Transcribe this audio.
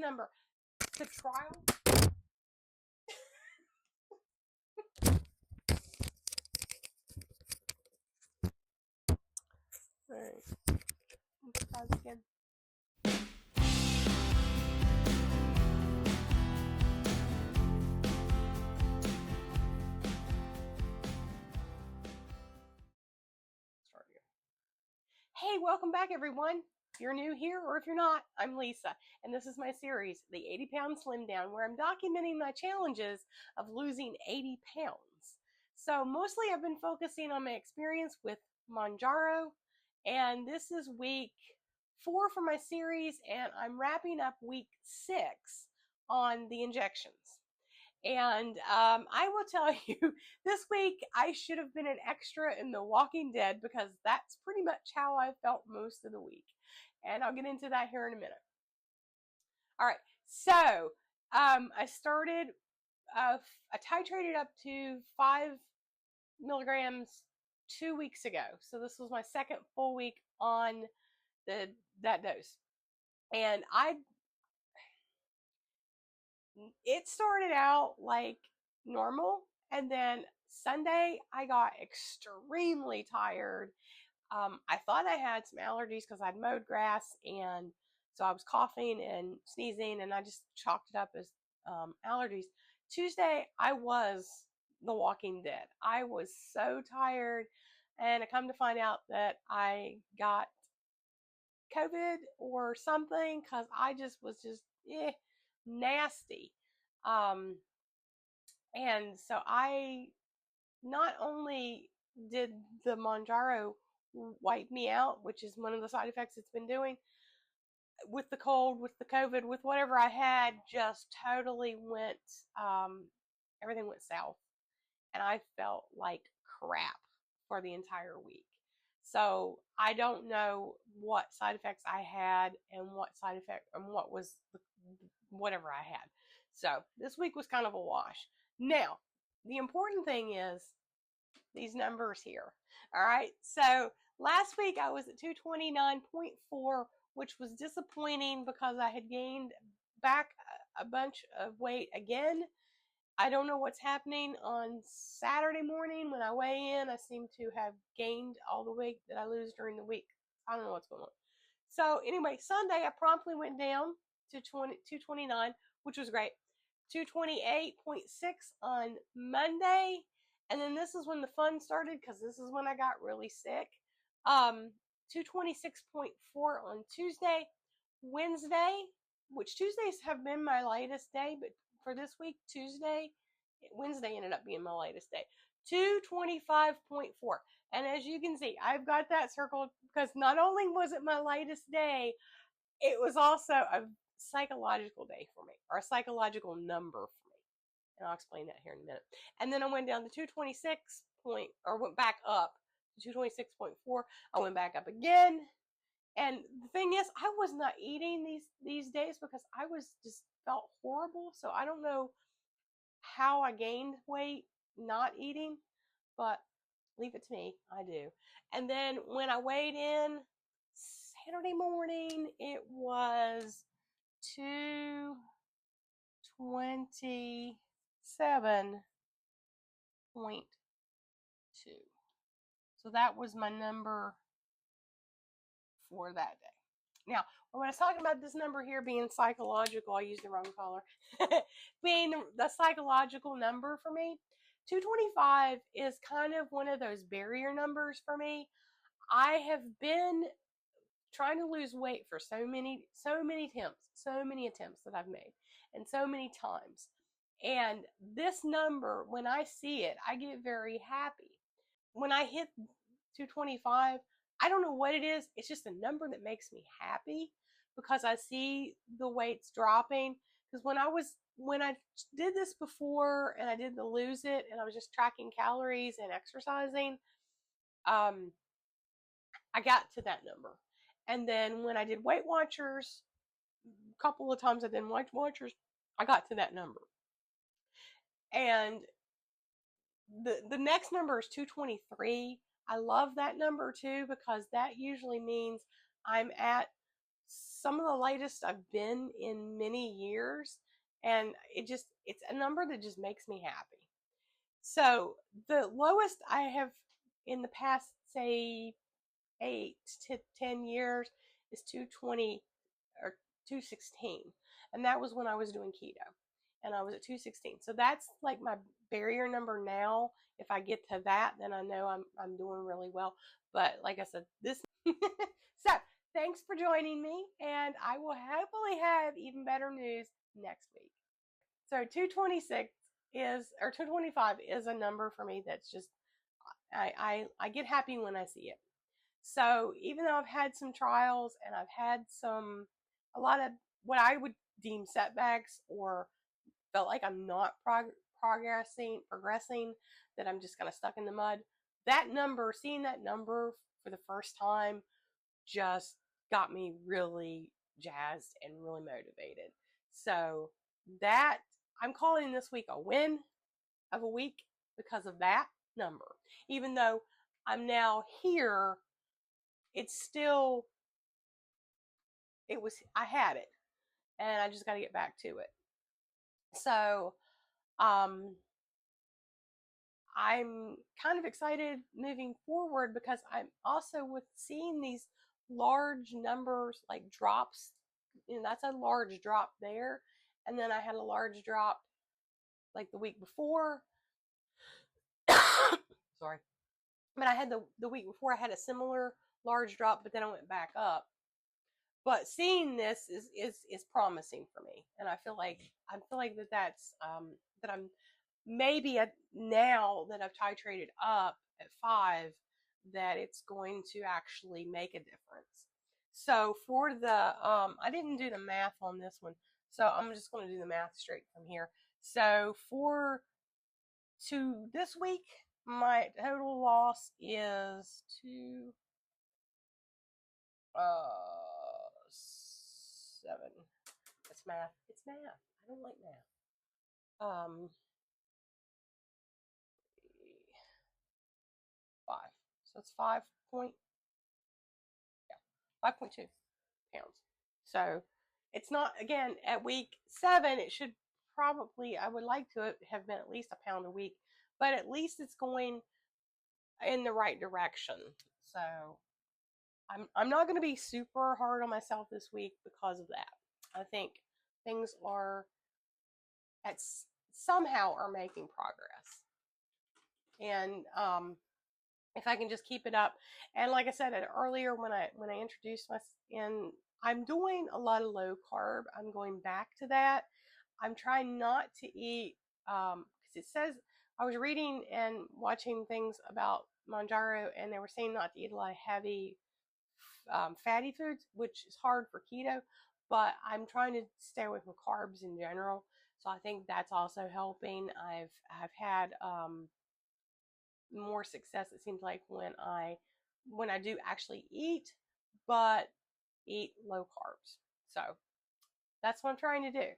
number to trial. All right. Let's try this again. Start again. Hey, welcome back, everyone. If you're new here or if you're not, I'm Lisa, and this is my series, the 80-Pound Slim Down, where I'm documenting my challenges of losing 80 pounds. So mostly I've been focusing on my experience with Mounjaro, and this is week 4 for my series, and I'm wrapping up week 6 on the injections. And I will tell you, this week I should have been an extra in The Walking Dead because that's pretty much how I felt most of the week. And I'll get into that here in a minute. All right, so I started, I titrated up to 5 milligrams 2 weeks ago. So this was my second full week on that dose. And it started out like normal, and then Sunday I got extremely tired. I thought I had some allergies because I'd mowed grass, and so I was coughing and sneezing, and I just chalked it up as allergies. Tuesday I was The Walking Dead. I was so tired, and I come to find out that I got COVID or something because I just was nasty. And so I not only did the Mounjaro wipe me out, which is one of the side effects it's been doing, with the cold, with the COVID, with whatever I had, just totally went, everything went south. And I felt like crap for the entire week. So I don't know what side effects I had and what side effect and what was whatever I had. So this week was kind of a wash. Now, the important thing is these numbers here. All right. So last week I was at 229.4, which was disappointing because I had gained back a bunch of weight again. I don't know what's happening on Saturday morning when I weigh in. I seem to have gained all the weight that I lose during the week. I don't know what's going on. So anyway, Sunday I promptly went down to 229, which was great. 228.6 on Monday. And then this is when the fun started because this is when I got really sick. 226.4 on Tuesday. Wednesday, which Tuesdays have been my lightest day, but for this week, Wednesday ended up being my lightest day. 225.4. And as you can see, I've got that circled because not only was it my lightest day, it was also a psychological day for me, or a psychological number for me. And I'll explain that here in a minute. And then I went down to 226 went back up to 226.4. I went back up again. And the thing is, I was not eating these days because I was just felt horrible. So I don't know how I gained weight not eating, but leave it to me. I do. And then when I weighed in Saturday morning, it was 227.2. So that was my number for that day. Now, when I was talking about this number here being psychological, I used the wrong color, being the psychological number for me, 225 is kind of one of those barrier numbers for me. I have been trying to lose weight for so many attempts that I've made, and so many times. And this number, when I see it, I get very happy. When I hit 225, I don't know what it is. It's just a number that makes me happy because I see the weights dropping. Because when I did this before and I did the lose it and I was just tracking calories and exercising, I got to that number. And then when I did Weight Watchers, a couple of times I did Weight Watchers, I got to that number. And the next number is 223. I love that number too because that usually means I'm at some of the lightest I've been in many years, and it's a number that just makes me happy. So the lowest I have in the past, say, 8 to 10 years is 220 or 216, and that was when I was doing keto, and I was at 216. So that's like my barrier number now. If I get to that, then I know I'm doing really well. But like I said, this so thanks for joining me, and I will hopefully have even better news next week. So 226 or 225 is a number for me that's just I get happy when I see it. So even though I've had some trials and I've had a lot of what I would deem setbacks, or felt like I'm not progressing, that I'm just kind of stuck in the mud, seeing that number for the first time just got me really jazzed and really motivated. So that I'm calling this week a win of a week because of that number. Even though I'm now here, it's still, I had it, and I just got to get back to it. So, I'm kind of excited moving forward, because I'm also, with seeing these large numbers, like drops, that's a large drop there. And then I had a large drop like the week before. Sorry. But I had the week before, I had a similar large drop, but then I went back up. But seeing this is promising for me, and I feel like that's that I'm maybe now that I've titrated up at 5, that it's going to actually make a difference. So for the I didn't do the math on this one, so I'm just going to do the math straight from here. So to this week, my total loss is uh 7. It's math. It's math. I don't like math. 5. So it's 5.2 pounds. So it's not, again, at week 7, it should probably, I would like to have been at least a pound a week, but at least it's going in the right direction. So I'm not going to be super hard on myself this week because of that. I think things are somehow are making progress. And if I can just keep it up. And like I said earlier, when I introduced myself, I'm doing a lot of low carb. I'm going back to that. I'm trying not to eat, because it says, I was reading and watching things about Mounjaro, and they were saying not to eat a lot of heavy fatty foods, which is hard for keto, but I'm trying to stay away from carbs in general. So I think that's also helping. I've had more success, it seems like, when I do actually eat, but eat low carbs. So that's what I'm trying to do.